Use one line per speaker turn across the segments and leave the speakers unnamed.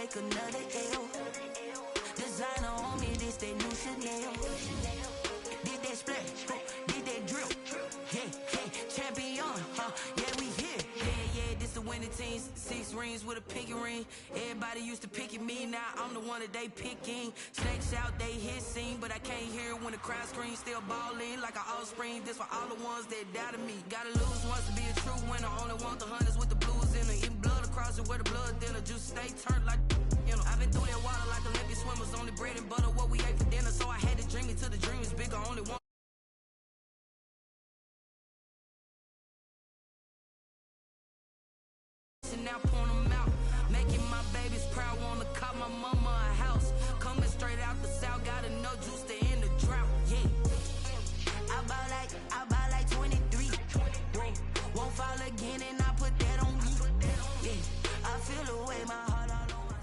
take another L. Designer on me, this they new Chanel. Did that splash, did that drip. Yeah, champion, yeah, we here. Yeah, this the winning team. 6 rings with a pinky ring. Everybody used to pick at me, now I'm the one that they picking. Snakes out, they hit scene, but I can't hear it when the crowd screams. Still balling like an offspring. This for all the ones that doubted me. Gotta lose once to be a true winner. Only want the hunters with the blues in it. Eating blood across it where the blood dinner. Juice stay turned like, you know. I've been through that water like Olympic swimmers. Only bread and butter what we ate for dinner. So I had to dream it till the dream is bigger. Only one. Now point them out, making my babies proud. Wanna call my mama a house. Coming straight out the south, gotta know juice to end the drought. Yeah, I bought like 23. Won't fall again, and I put that on me. Yeah, I feel the way my heart all on my.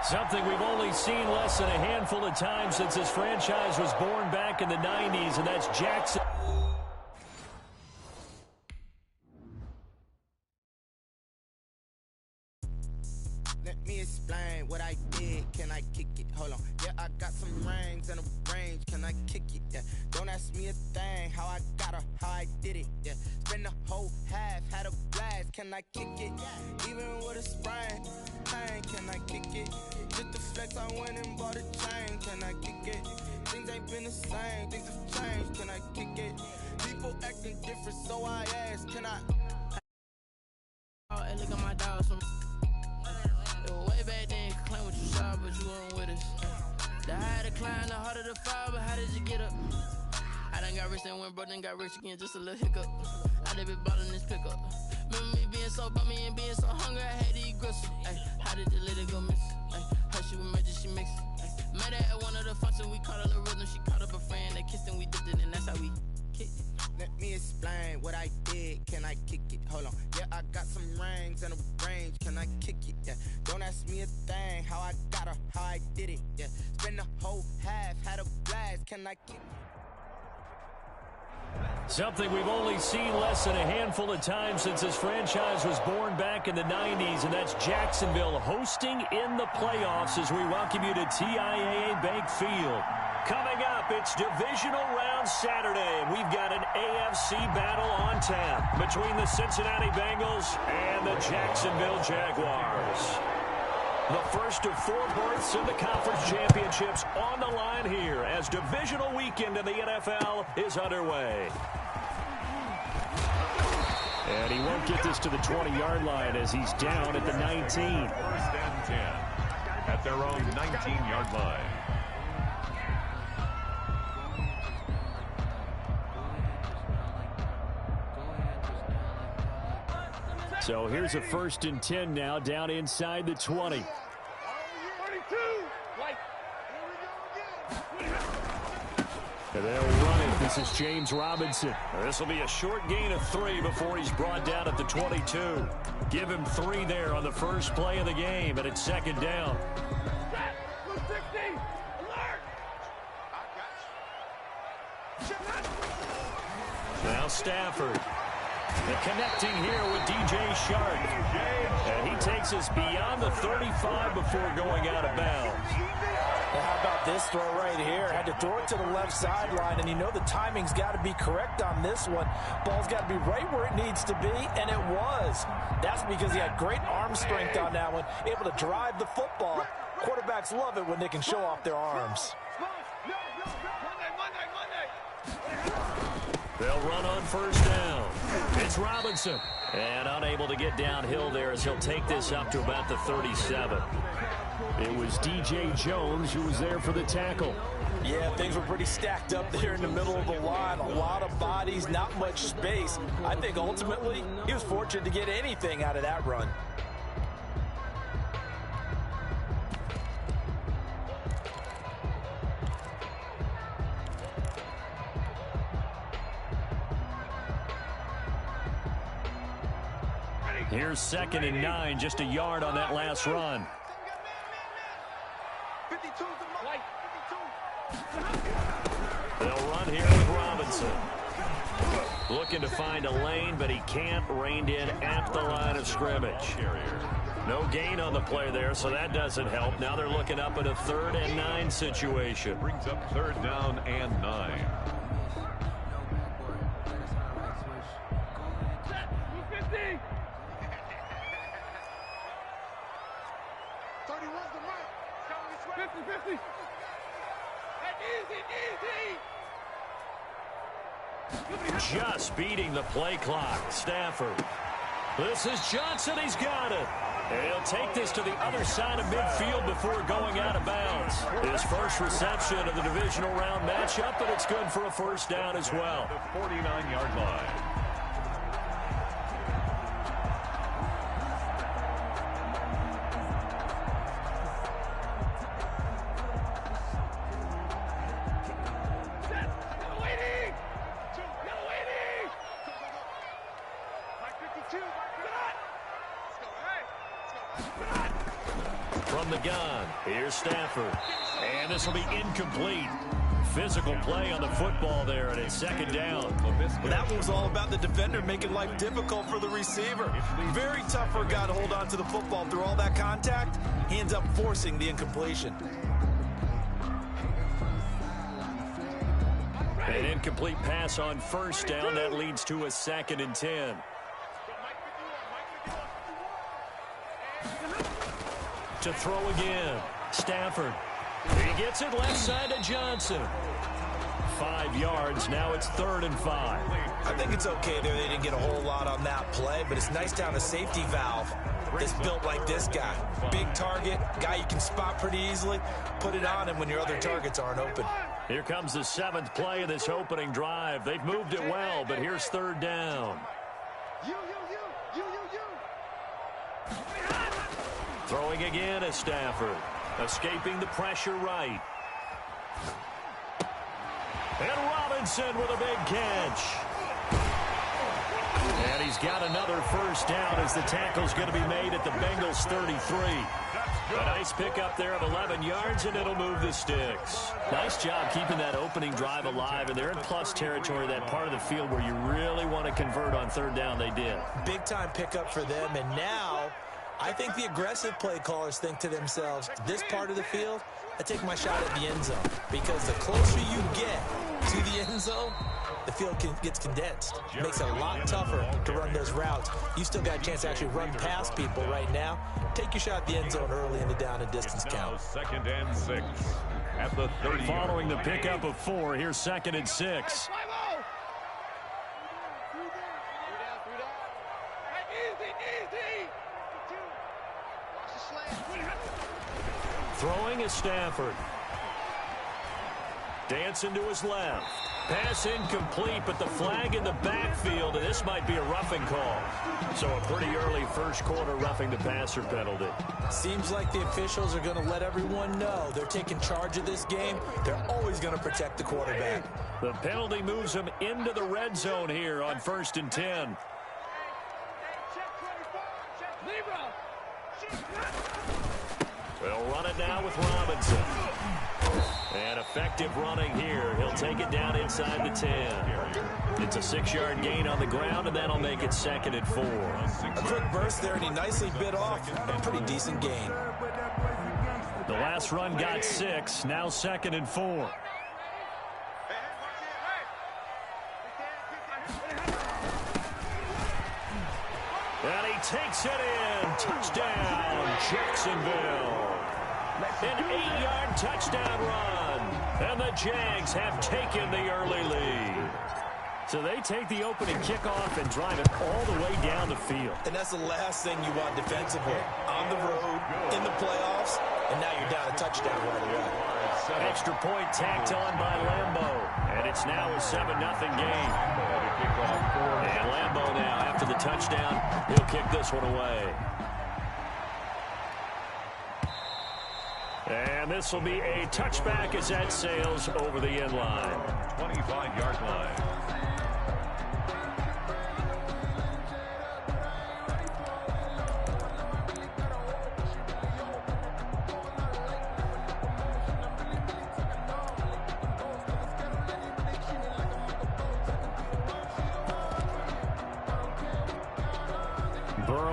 Something we've only seen less than a handful of times since this franchise was born back in the 90s, and that's Jackson.
Let me explain what I did. Can I kick it? Hold on. Yeah, I got some rings and a range. Can I kick it? Yeah. Don't ask me a thing. How I got her, how I did it. Yeah. Spend the whole half, had a blast. Can I kick it? Even with a sprain. Can I kick it? Just the flex, I went and bought a chain. Can I kick it? Things ain't been the same. Things have changed. Can I kick it? People acting different, so I ask. Can I?
Oh, hey, look at my dogs from way back then. Claim what you saw, but you weren't with us. The higher the climb, the harder the fall. But how did you get up? I done got rich and went broke, then got rich again. Just a little hiccup. I done been ballin' this pickup. Remember me being so bummy and being so hungry, I had to eat gristle. Ay, how did the lady go miss? Ay, how she was magic, she mixed. Met her at one of the functions, we caught her the rhythm. She caught up a friend, they kissed and we dipped it, and that's how we kicked it.
Let me explain what I did. Can I kick it? Hold on. Yeah, I got some rings and a range. Can I kick it? Yeah. Don't ask me a thing. How I got her, how I did it. Yeah. Spend the whole half, had a blast. Can I kick it?
Something we've only seen less than a handful of times since this franchise was born back in the 90s, and that's Jacksonville hosting in the playoffs as we welcome you to TIAA Bank Field. Coming up, it's Divisional Round Saturday, and we've got an AFC battle on tap between the Cincinnati Bengals and the Jacksonville Jaguars. The first of 4 berths in the conference championships on the line here as divisional weekend in the NFL is underway. And he won't get this to the 20-yard line as he's down at the 19.
First and 10 at their own 19-yard line.
So here's a 1st and 10 now down inside the 20. And they'll run it. This is James Robinson. This will be a short gain of 3 before he's brought down at the 22. Give him 3 there on the first play of the game, and it's 2nd down. Now Stafford. And connecting here with DJ Shark. And he takes us beyond the 35 before going out of bounds.
Well, how about this throw right here? Had to throw it to the left sideline, and you know the timing's got to be correct on this one. Ball's got to be right where it needs to be, and it was. That's because he had great arm strength on that one, able to drive the football. Quarterbacks love it when they can show off their arms.
They'll run on 1st down. It's Robinson. And unable to get downhill there as he'll take this up to about the 37. It was DJ Jones who was there for the tackle.
Yeah, things were pretty stacked up there in the middle of the line. A lot of bodies, not much space. I think ultimately he was fortunate to get anything out of that run.
Here's 2nd and 9, just a yard on that last run. They'll run here with Robinson. Looking to find a lane, but he can't. Reined in at the line of scrimmage. No gain on the play there, so that doesn't help. Now they're looking up at a 3rd and 9 situation.
Brings up 3rd down and 9.
Just beating the play clock. Stafford. This is Johnson. He's got it. And he'll take this to the other side of midfield before going out of bounds. His first reception of the divisional round matchup, but it's good for a 1st down as well.
The 49-yard line.
From the gun, here's Stafford. And this will be incomplete. Physical play on the football there, and it's 2nd down.
Well, that one was all about the defender making life difficult for the receiver. Very tough for a guy to hold on to the football through all that contact. He ends up forcing the incompletion.
An incomplete pass on 1st down. That leads to a 2nd and 10. To throw again. Stafford. He gets it left side to Johnson. 5 yards. Now it's 3rd and 5.
I think it's okay there. They didn't get a whole lot on that play, but it's nice to have a safety valve that's built like this guy. Big target, guy you can spot pretty easily. Put it on him when your other targets aren't open.
Here comes the 7th play of this opening drive. They've moved it well, but here's 3rd down. Throwing again is Stafford. Escaping the pressure right. And Robinson with a big catch. And he's got another 1st down as the tackle's going to be made at the Bengals 33. A nice pickup there of 11 yards, and it'll move the sticks. Nice job keeping that opening drive alive, and they're in plus territory, that part of the field where you really want to convert on 3rd down. They did.
Big-time pickup for them, and now I think the aggressive play callers think to themselves, this part of the field, I take my shot at the end zone. Because the closer you get to the end zone, the field gets condensed. It makes it a lot tougher to run those routes. You still got a chance to actually run past people right now. Take your shot at the end zone early in the down and distance count.
2nd and 6 at the 30.
Following the pickup of 4, here's 2nd and 6. Throwing is Stafford. Dancing to his left. Pass incomplete, but the flag in the backfield, and this might be a roughing call. So a pretty early 1st quarter roughing the passer penalty.
Seems like the officials are going to let everyone know they're taking charge of this game. They're always going to protect the quarterback.
The penalty moves him into the red zone here on 1st and 10. They'll run it now with Robinson. And effective running here. He'll take it down inside the 10. It's a 6-yard gain on the ground, and that'll make it 2nd and 4.
A quick burst there, and he nicely bit off a pretty decent gain.
The last run got 6. Now 2nd and 4. And he takes it in. Touchdown, Jacksonville. An 8-yard touchdown run. And the Jags have taken the early lead. So they take the opening kickoff and drive it all the way down the field.
And that's the last thing you want defensively. On the road, in the playoffs, and now you're down a touchdown right away.
Extra point tacked on by Lambeau. And it's now a 7-0 game. And Lambeau now, after the touchdown, he'll kick this one away. And this will be a touchback as that sails over the end line.
25-yard line.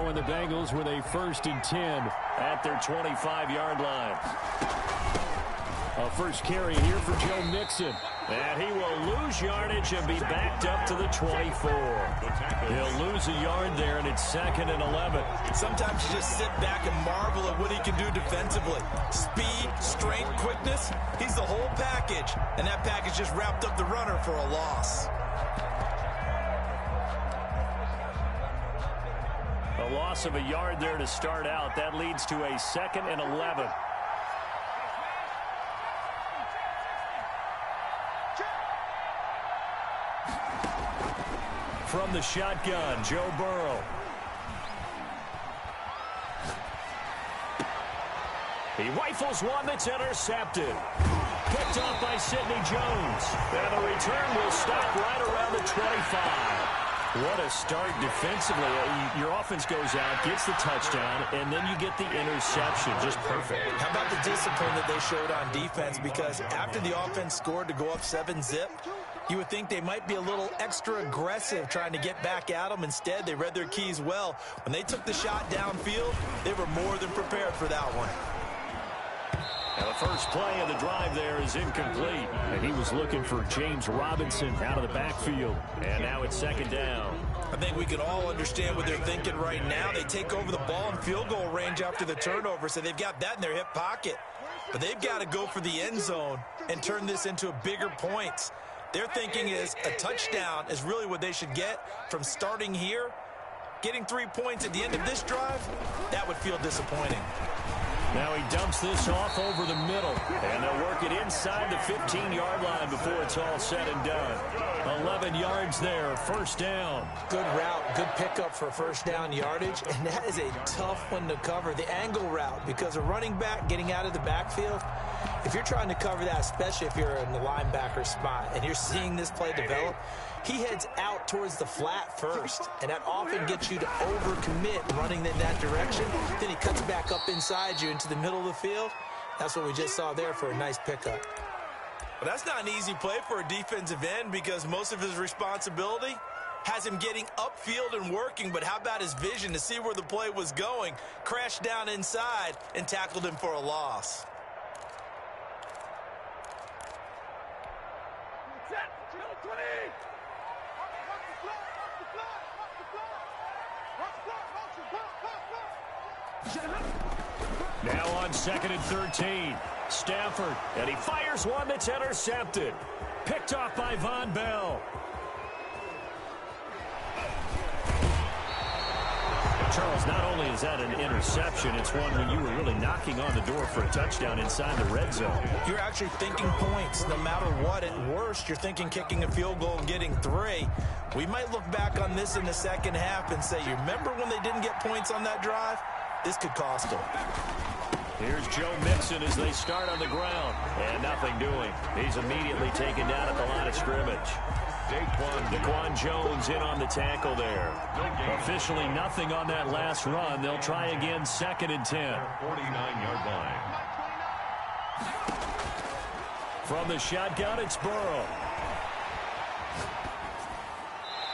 and the Bengals with a 1st and 10 at their 25-yard line. A first carry here for Joe Mixon. And he will lose yardage and be backed up to the 24. He'll lose a yard there, and it's 2nd and 11.
Sometimes you just sit back and marvel at what he can do defensively. Speed, strength, quickness, he's the whole package. And that package just wrapped up the runner for a loss.
A loss of a yard there to start out. That leads to a 2nd and 11. From the shotgun, Joe Burrow. He rifles one that's intercepted. Picked off by Sidney Jones. And the return will stop right around the 25. What a start defensively. Your offense goes out, gets the touchdown, and then you get the interception. Just perfect.
How about the discipline that they showed on defense? Because after the offense scored to go up 7-zip, you would think they might be a little extra aggressive trying to get back at them. Instead, they read their keys well. When they took the shot downfield, they were more than prepared for that one.
And the first play of the drive there is incomplete. And he was looking for James Robinson out of the backfield. And now it's 2nd down.
I think we can all understand what they're thinking right now. They take over the ball in field goal range after the turnover, so they've got that in their hip pocket. But they've got to go for the end zone and turn this into a bigger points. Their thinking is a touchdown is really what they should get from starting here. Getting 3 points at the end of this drive, that would feel disappointing.
Now he dumps this off over the middle, and they'll work it inside the 15-yard line before it's all said and done. 11 yards there, 1st down.
Good route, good pickup for 1st down yardage, and that is a tough one to cover, the angle route, because a running back getting out of the backfield, if you're trying to cover that, especially if you're in the linebacker spot, and you're seeing this play develop, he heads out towards the flat first, and that often gets you to overcommit running in that direction. Then he cuts back up inside you into the middle of the field. That's what we just saw there for a nice pickup. Well, that's not an easy play for a defensive end because most of his responsibility has him getting upfield and working, but how about his vision to see where the play was going, crashed down inside, and tackled him for a loss.
Now on 2nd and 13. Stafford, and he fires one that's intercepted. Picked off by Von Bell. Charles, not only is that an interception, it's one when you were really knocking on the door for a touchdown inside the red zone.
You're actually thinking points no matter what. At worst, you're thinking kicking a field goal and getting 3. We might look back on this in the second half and say, you remember when they didn't get points on that drive? This could cost them.
Here's Joe Mixon as they start on the ground. And nothing doing. He's immediately taken down at the line of scrimmage. Daquan Jones in on the tackle there. Officially nothing on that last run. They'll try again 2nd and 10.
49-yard line.
From the shotgun, it's Burrow.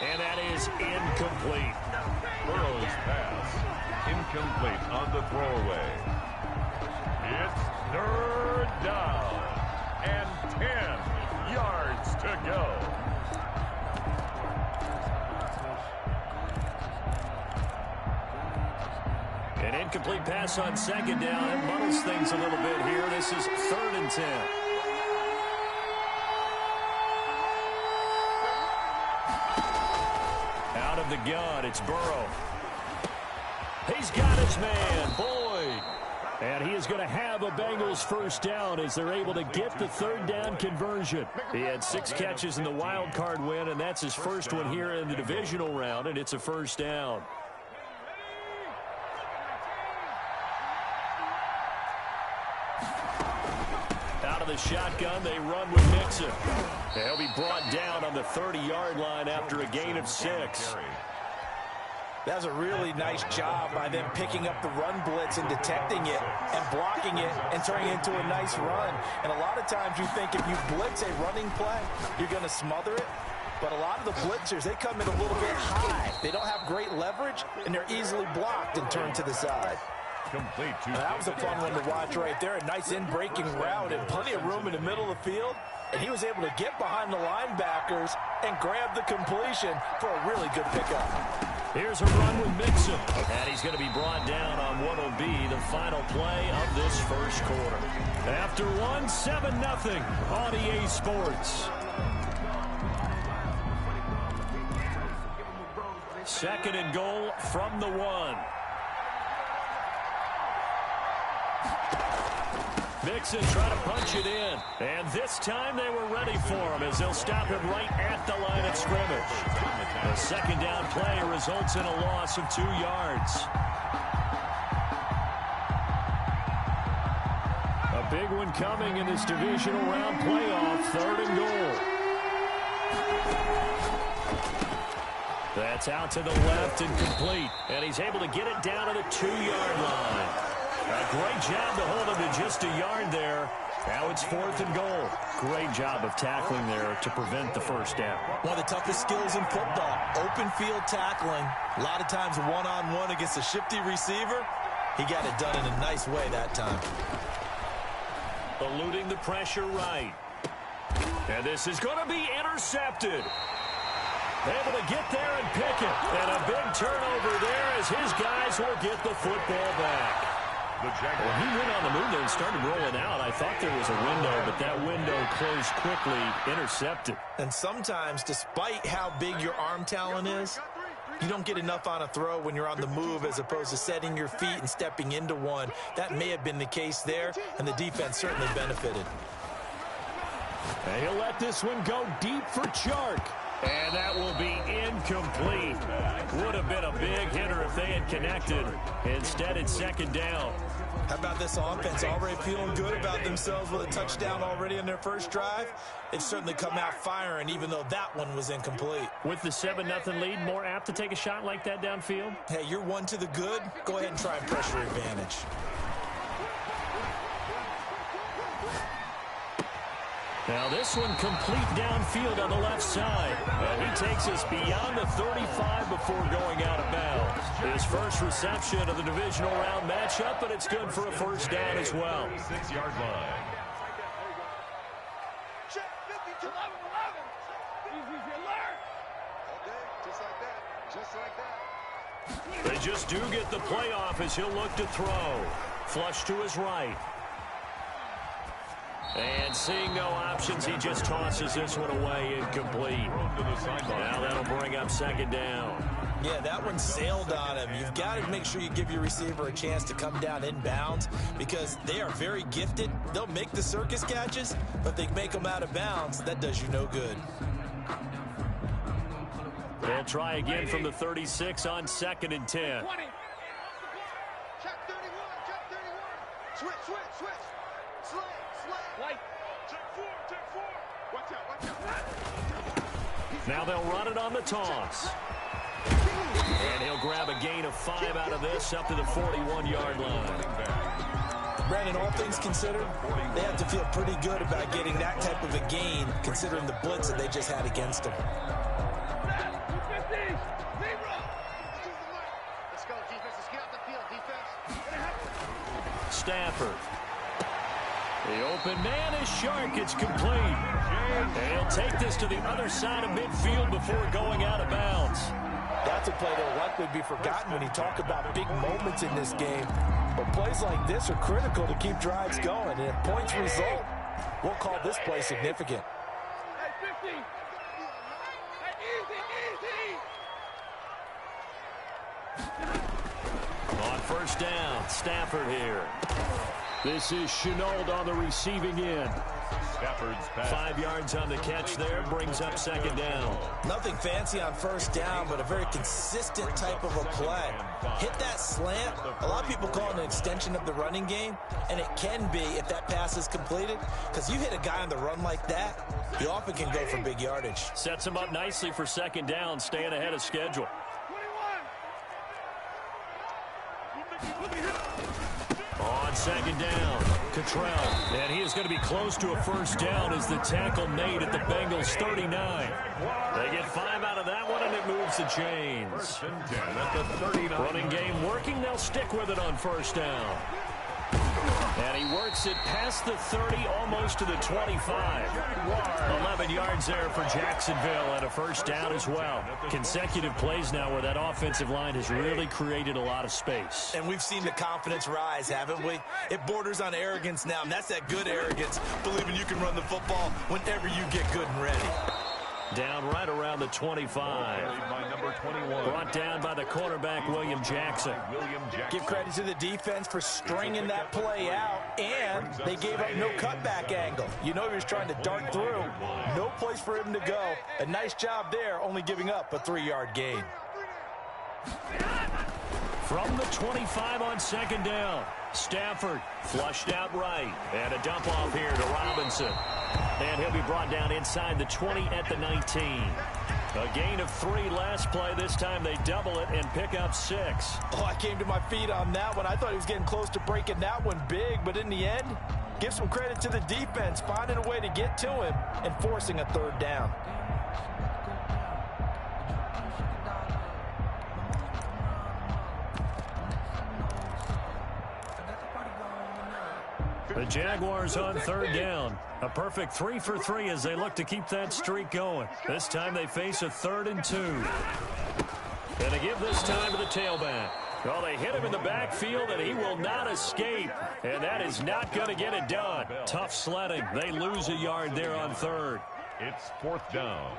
And that is incomplete.
Burrow's pass. Incomplete on the throwaway. It's 3rd down and 10 yards to go.
An incomplete pass on 2nd down. It muddles things a little bit here. This is 3rd and 10. Out of the gun, it's Burrow. He's got his man, Boyd. And he is going to have a Bengals 1st down as they're able to get the 3rd down conversion. He had 6 catches in the wild card win, and that's his first one here in the divisional round, and it's a 1st down. Out of the shotgun, they run with Mixon. They'll be brought down on the 30-yard line after a gain of 6.
That's a really nice job by them picking up the run blitz and detecting it and blocking it and turning it into a nice run. And a lot of times you think if you blitz a running play, you're going to smother it. But a lot of the blitzers, they come in a little bit high. They don't have great leverage, and they're easily blocked and turned to the side.
Complete.
That was a fun one to watch right there. A nice in-breaking route and plenty of room in the middle of the field. And he was able to get behind the linebackers and grab the completion for a really good pickup.
Here's a run with Mixon. And he's going to be brought down on what will be the final play of this first quarter. After one, 7-0 on EA Sports. Second and goal from the 1. Mixon trying to punch it in. And this time they were ready for him as they'll stop him right at the line of scrimmage. The second down play results in a loss of 2 yards. A big one coming in this divisional round playoff. Third and goal. That's out to the left and complete. And he's able to get it down to the 2-yard line. A great job to hold him to just a yard there. Now it's 4th and goal. Great job of tackling there to prevent the first down.
One of the toughest skills in football, open field tackling. A lot of times one-on-one against a shifty receiver. He got it done in a nice way that time.
Eluding the pressure right. And this is going to be intercepted. Able to get there and pick it. And a big turnover there as his guys will get the football back. Well, he went on the move there and started rolling out. I thought there was a window, but that window closed quickly, intercepted.
And sometimes, despite how big your arm talent is, you don't get enough on a throw when you're on the move as opposed to setting your feet and stepping into one. That may have been the case there, and the defense certainly benefited.
And he'll let this one go deep for Chark. And that will be incomplete. Would have been a big hitter if they had connected. Instead, it's second down.
How about this offense already feeling good about themselves with a touchdown already in their first drive? They've certainly come out firing, even though that one was incomplete.
With the 7-0 lead, more apt to take a shot like that downfield?
Hey, you're one to the good. Go ahead and try and pressure advantage.
Now this one complete downfield on the left side. And he takes us beyond the 35 before going out of bounds. His first reception of the divisional round matchup, but it's good for a first down as well.
6-yard line.
They just do get the playoff as he'll look to throw. Flush to his right. And seeing no options, he just tosses this one away incomplete. Now that'll bring up second down.
Yeah, that one sailed on him. You've got to make sure you give your receiver a chance to come down inbounds because they are very gifted. They'll make the circus catches, but they make them out of bounds. That does you no good.
They'll try again from the 36 on 2nd and 10.
Check 31, check 31. Switch. Light. Check 4. Watch out.
Now they'll run it on the toss. And he'll grab a gain of 5 out of this up to the 41-yard line.
Brandon, all things considered, they have to feel pretty good about getting that type of a gain considering the blitz that they just had against them.
Let's go, defense. Let's get out the field, defense.
Stafford. The open man is Chark. It's complete. And he'll take this to the other side of midfield before going out of bounds.
That's a play that will likely be forgotten when you talk about big moments in this game. But plays like this are critical to keep drives going. And if points result, we'll call this play significant.
Hey, 50. Hey, easy.
On first down, Stafford here. This is Shenault on the receiving end.
Stafford's pass.
5 yards on the catch there, brings up second down.
Nothing fancy on first down, but a very consistent type of a play. Hit that slant. A lot of people call it an extension of the running game, and it can be if that pass is completed, because you hit a guy on the run like that, you often can go for big yardage.
Sets him up nicely for second down, staying ahead of schedule.
21.
On on second down. Cottrell, and he is going to be close to a first down as the tackle made at the Bengals 39. They get 5 out of that one, and it moves the chains.
First and 10 at the 39.
Running game working. They'll stick with it on first down. And he works it past the 30, almost to the 25. 11 yards there for Jacksonville, and a first down as well. Consecutive plays now where that offensive line has really created a lot of space.
And we've seen the confidence rise, haven't we? It borders on arrogance now, and that's that good arrogance, believing you can run the football whenever you get good and ready.
Down right around the 25.
By number 21.
Brought down by the quarterback, William Jackson.
Give credit to the defense for stringing that play out, and they gave up no cutback angle. You know he was trying to dart through. No place for him to go. A nice job there, only giving up a 3-yard gain.
From the 25 on second down, Stafford flushed out right. And a dump off here to Robinson. And he'll be brought down inside the 20 at the 19. A gain of 3 last play. This time they double it and pick up 6.
Oh, I came to my feet on that one. I thought he was getting close to breaking that one big, but in the end, give some credit to the defense, finding a way to get to him and forcing a 3rd down.
The Jaguars on 3rd down. A perfect 3 for 3 as they look to keep that streak going. This time they face a 3rd and 2. And they give this time to the tailback. Well, they hit him in the backfield, and he will not escape. And that is not going to get it done. Tough sledding. They lose a yard there on 3rd.
It's 4th down.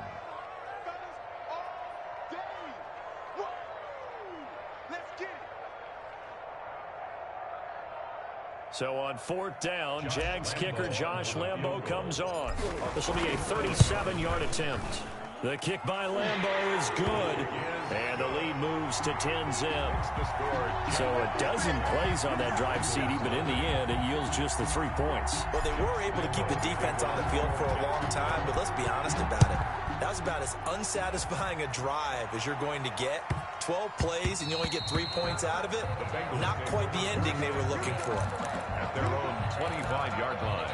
So on 4th down, Jags kicker Josh Lambo comes on. This will be a 37-yard attempt. The kick by Lambo is good, and the lead moves to 10-zip. So a dozen plays on that drive, CD, but in the end, it yields just the 3 points.
Well, they were able to keep the defense on the field for a long time, but let's be honest about it. That was about as unsatisfying a drive as you're going to get. 12 plays, and you only get 3 points out of it. Not quite the ending they were looking for.
At their own 25-yard line.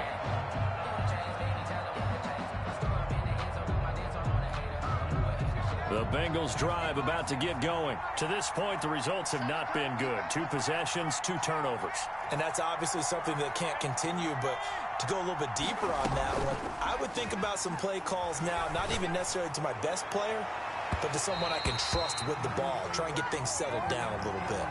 The Bengals drive about to get going. To this point, the results have not been good. 2 possessions, 2 turnovers.
And that's obviously something that can't continue, but to go a little bit deeper on that one, I would think about some play calls now, not even necessarily to my best player, but to someone I can trust with the ball. Try and get things settled down a little bit.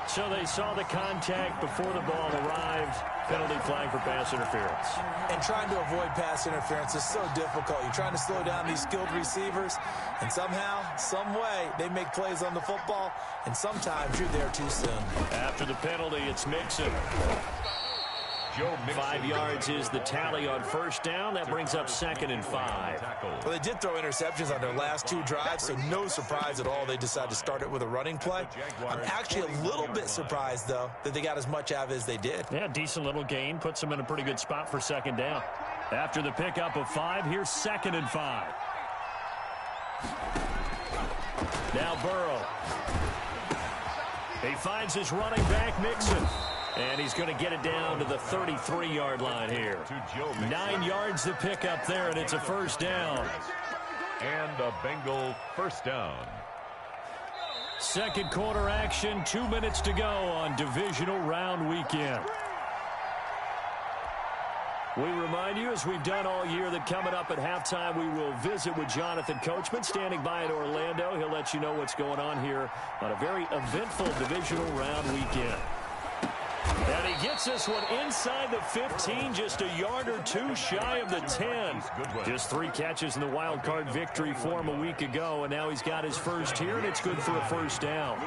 So they saw the contact before the ball arrived. Penalty flag for pass interference.
And trying to avoid pass interference is so difficult. You're trying to slow down these skilled receivers, and somehow, some way, they make plays on the football, and sometimes you're there too soon.
After the penalty, it's Mixon. 5 yards is the tally on first down. That brings up 2nd and 5.
Well, they did throw interceptions on their last 2 drives, so no surprise at all they decided to start it with a running play. I'm actually a little bit surprised, though, that they got as much out of it as they did.
Yeah, decent little gain. Puts them in a pretty good spot for 2nd down. After the pickup of 5, here's 2nd and 5. Now Burrow. He finds his running back, Mixon. And he's going to get it down to the 33-yard line here. 9 yards to pick up there, and it's a first down.
And a Bengal first down.
Second quarter action, 2 minutes to go on divisional round weekend. We remind you, as we've done all year, that coming up at halftime, we will visit with Jonathan Coachman, standing by in Orlando. He'll let you know what's going on here on a very eventful divisional round weekend. And he gets this one inside the 15, just a yard or 2 shy of the 10. Just 3 catches in the wild card victory for him a week ago, and now he's got his first here, and it's good for a first down.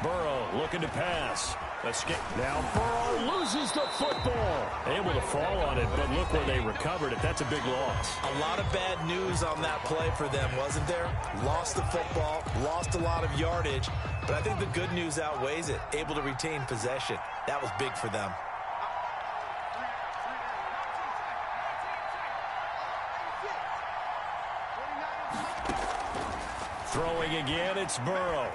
Burrow looking to pass. Escape. Now Burrow loses the football. Able to fall on it, but look where they recovered it. That's a big loss.
A lot of bad news on that play for them, wasn't there? Lost the football, lost a lot of yardage, but I think the good news outweighs it. Able to retain possession. That was big for them.
Throwing again, it's Burrow.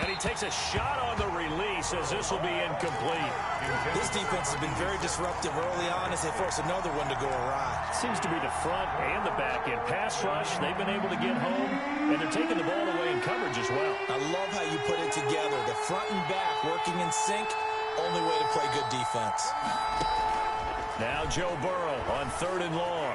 And he takes a shot on the release as this will be incomplete.
This defense has been very disruptive early on as they force another one to go awry.
Seems to be the front and the back end. Pass rush, they've been able to get home, and they're taking the ball away in coverage as well.
I love how you put it together. The front and back working in sync, only way to play good defense.
Now Joe Burrow on 3rd and long.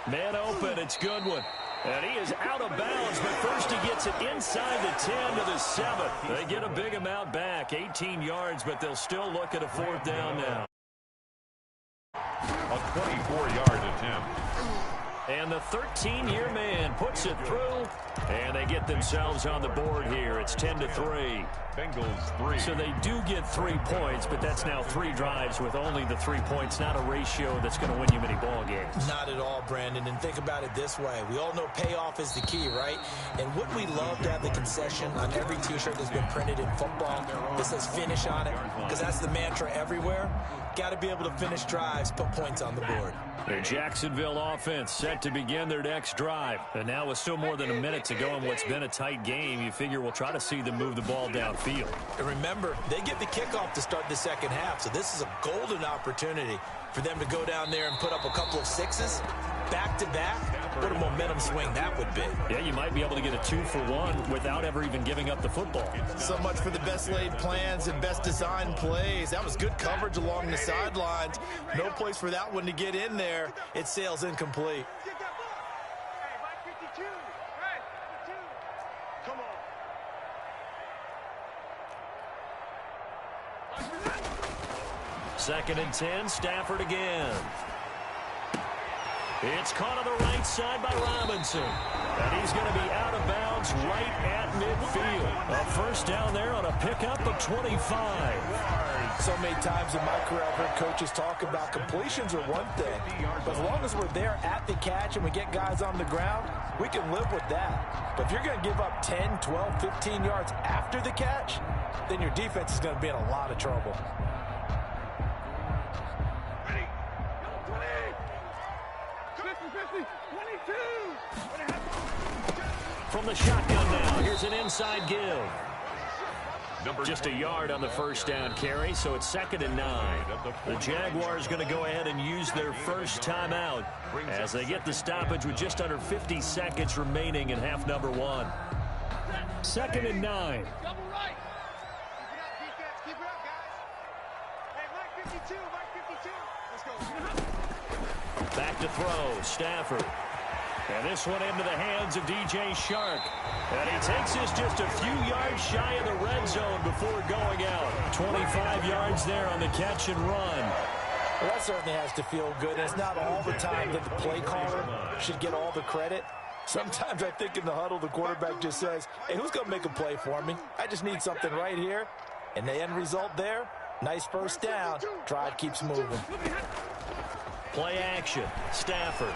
Man open, it's Goodwin. And he is out of bounds, but first he gets it inside the 10 to the 7. They get a big amount back, 18 yards, but they'll still look at a 4th down now.
A 24-yard attempt.
And the 13-year man puts it through, and they get themselves on the board here. It's 10-3.
Bengals 3.
So they do get 3 points, but that's now 3 drives with only the 3 points, not a ratio that's going to win you many ball games.
Not at all, Brandon. And think about it this way. We all know payoff is the key, right? And wouldn't we love to have the concession on every T-shirt that's been printed in football that says finish on it? Because that's the mantra everywhere. Got to be able to finish drives, put points on the board.
The Jacksonville offense set to begin their next drive. And now with still more than a minute to go in what's been a tight game, you figure we'll try to see them move the ball downfield.
And remember, they get the kickoff to start the second half, so this is a golden opportunity for them to go down there and put up a couple of sixes back-to-back. What a momentum swing that would be.
Yeah, you might be able to get a 2-for-1 without ever even giving up the football.
So much for the best laid plans and best designed plays. That was good coverage along the sidelines. No place for that one to get in there. It sails incomplete.
Second and 10, Stafford again. It's caught on the right side by Robinson. And he's going to be out of bounds right at midfield. A first down there on a pickup of 25.
So many times in my career I've heard coaches talk about completions are one thing. But as long as we're there at the catch and we get guys on the ground, we can live with that. But if you're going to give up 10, 12, 15 yards after the catch, then your defense is going to be in a lot of trouble.
From the shotgun now, here's an inside give. Just a yard on the first down carry, so it's 2nd and 9. The Jaguars going to go ahead and use their first timeout as they get the stoppage with just under 50 seconds remaining in half number 1. 2nd and 9.
Double right. Keep it up, defense. Keep it up, guys. Hey, Mike 52, Mike 52. Let's go.
Back to throw, Stafford. And this one into the hands of DJ Chark. And he takes this just a few yards shy of the red zone before going out. 25 yards there on the catch and run.
Well, that certainly has to feel good. It's not all the time that the play caller should get all the credit. Sometimes I think in the huddle, the quarterback just says, hey, who's going to make a play for me? I just need something right here. And the end result there, nice first down. Drive keeps moving.
Play action, Stafford.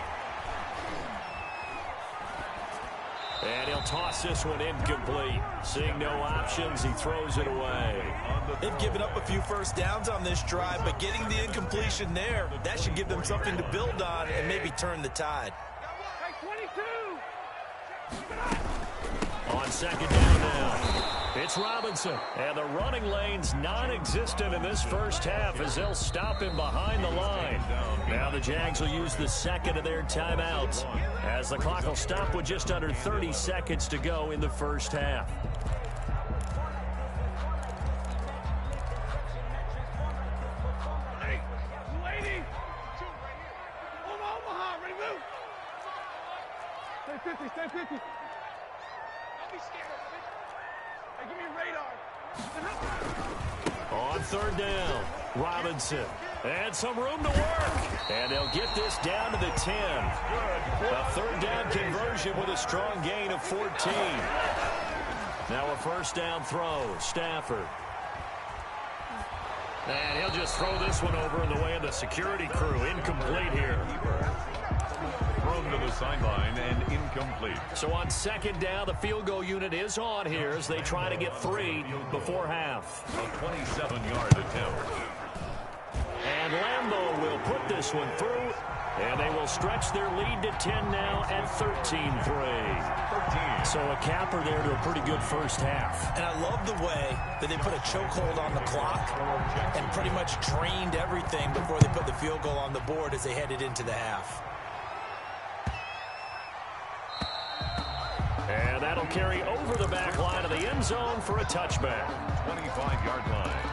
And he'll toss this one incomplete. Seeing no options, he throws it away.
They've given up a few first downs on this drive, but getting the incompletion there, that should give them something to build on and maybe turn the tide.
On 2nd down now, it's Robinson. And the running lane's non-existent in this first half as they'll stop him behind the line. Now the Jags will use the 2nd of their timeouts as the clock will stop with just under 30 seconds to go in the first half.
Hey, lady. Omaha, ready to move. Stay 50, stay 50. Don't be scared. Hey, give me radar.
On 3rd down, Robinson. And some room to work. And they'll get this down to the 10. A 3rd down conversion with a strong gain of 14. Now a first down throw, Stafford. And he'll just throw this one over in the way of the security crew. Incomplete here.
Thrown to the sideline and incomplete.
So on 2nd down, the field goal unit is on here as they try to get 3 before half.
A 27-yard attempt.
And Lambeau will put this one through, And they will stretch their lead to 10 now at 13-3. So a capper there to a pretty good first half.
And I love the way that they put a chokehold on the clock and pretty much drained everything before they put the field goal on the board as they headed into the half.
And that'll carry over the back line of the end zone for a touchback.
25-yard line.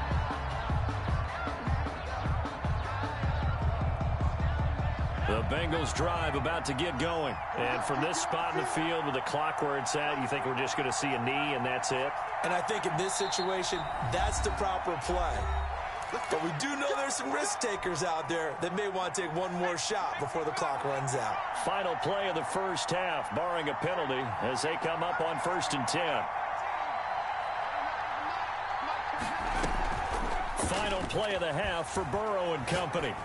The Bengals drive about to get going. And from this spot in the field with the clock where it's at, you think we're just going to see a knee and that's it?
And I think in this situation, that's the proper play. But we do know there's some risk takers out there that may want to take one more shot before the clock runs out.
Final play of the first half, barring a penalty, as they come up on 1st and 10. Final play of the half for Burrow and company.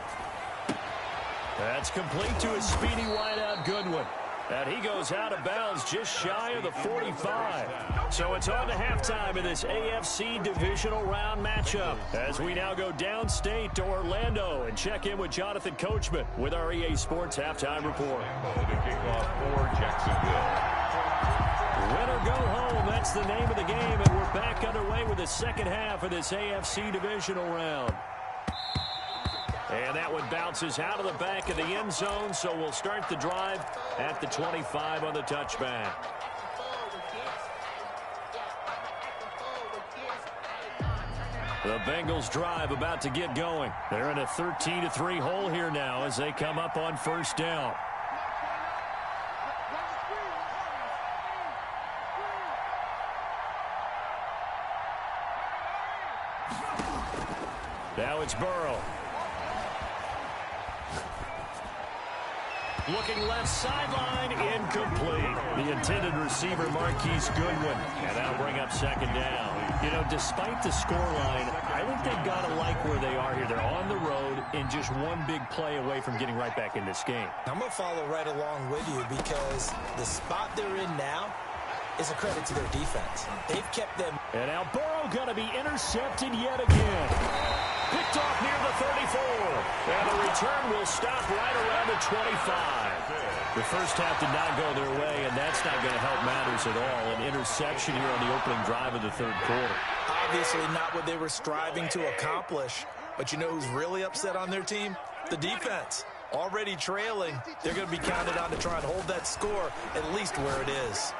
That's complete to a speedy wideout Goodwin. And he goes out of bounds just shy of the 45. So it's on to halftime in this AFC divisional round matchup as we now go downstate to Orlando and check in with Jonathan Coachman with our EA Sports Halftime Report.
To kick off for Jacksonville.
Win or go home, that's the name of the game, and we're back underway with the second half of this AFC divisional round. And that one bounces out of the back of the end zone, so we'll start the drive at the 25 on the touchback. The Bengals drive about to get going. They're in a 13-3 hole here now as they come up on 1st down. Now it's Burrow. Looking left sideline, incomplete. The intended receiver, Marquise Goodwin. And that'll bring up 2nd down. You know, despite the scoreline, I think they've got to like where they are here. They're on the road and just one big play away from getting right back in this game.
I'm going to follow right along with you because the spot they're in now is a credit to their defense. They've kept them.
And now Burrow going to be intercepted yet again. Picked off near the 34. And the return will stop right around the 25. The first half did not go their way, and that's not going to help matters at all. An interception here on the opening drive of the 3rd quarter.
Obviously not what they were striving to accomplish. But you know who's really upset on their team? The defense. Already trailing. They're going to be counted on to try and hold that score at least where it is.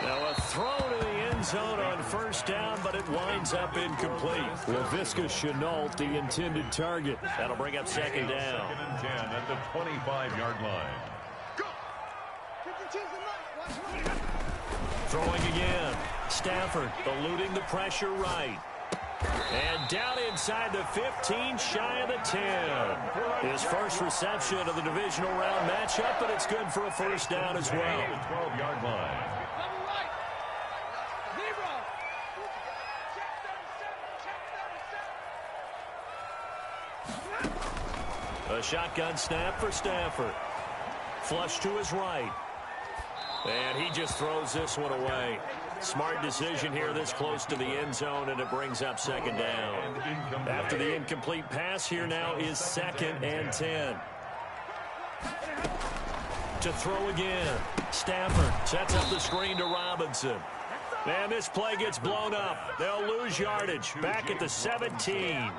Now a throw to the end zone on 1st down, but it winds up incomplete. Laviska Shenault, the intended target. That'll bring up 2nd down.
2nd and 10 at the 25-yard line.
Go!
Throwing again. Stafford eluding the pressure right. And down inside the 15, shy of the 10. His first reception of the divisional round matchup, but it's good for a 1st down as well.
12-yard line.
A shotgun snap for Stafford. Flush to his right. And he just throws this one away. Smart decision here this close to the end zone, and it brings up 2nd down. After the incomplete pass, here now is 2nd and 10. To throw again. Stafford sets up the screen to Robinson. And this play gets blown up. They'll lose yardage. Back at the 17.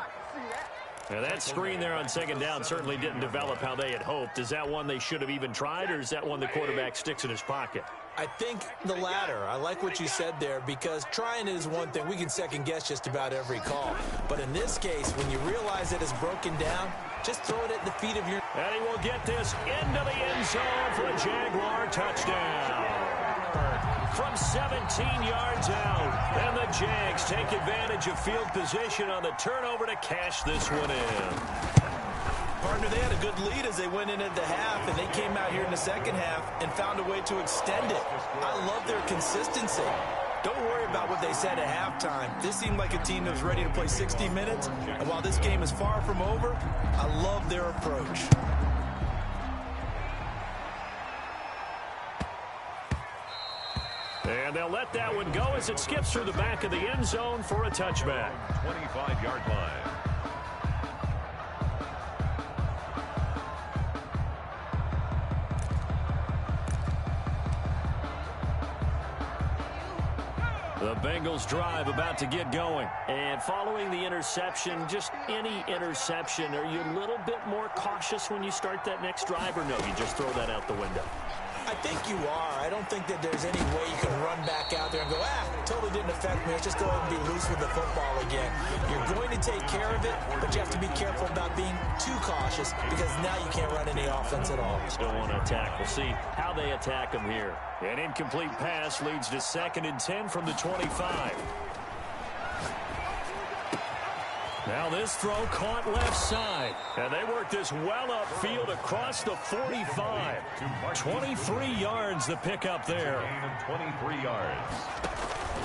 Now that screen there on 2nd down certainly didn't develop how they had hoped. Is that one they should have even tried, or is that one the quarterback sticks in his pocket?
I think the latter. I like what you said there because trying is one thing. We can second guess just about every call. But in this case, when you realize that it's broken down, just throw it at the feet of your...
And he will get this into the end zone for a Jaguar touchdown. From 17 yards out. And the Jags take advantage of field position on the turnover to cash this one in.
Partner, they had a good lead as they went in at the half, and they came out here in the 2nd half and found a way to extend it. I love their consistency. Don't worry about what they said at halftime. This seemed like a team that was ready to play 60 minutes, and while this game is far from over, I love their approach.
And they'll let that one go as it skips through the back of the end zone for a touchback.
25-yard line.
The Bengals drive about to get going.
And following the interception, just any interception, are you a little bit more cautious when you start that next drive, or no, you just throw that out the window?
I think you are. I don't think that there's any way you can run back out there and go, totally didn't affect me. Let's just go ahead and be loose with the football again. You're going to take care of it, but you have to be careful about being too cautious because now you can't run any offense at all.
Still want to attack. We'll see how they attack them here. An incomplete pass leads to 2nd and 10 from the 25. Now this throw caught left side. And they work this well upfield across the 45. 23 yards the pickup there.
23 yards.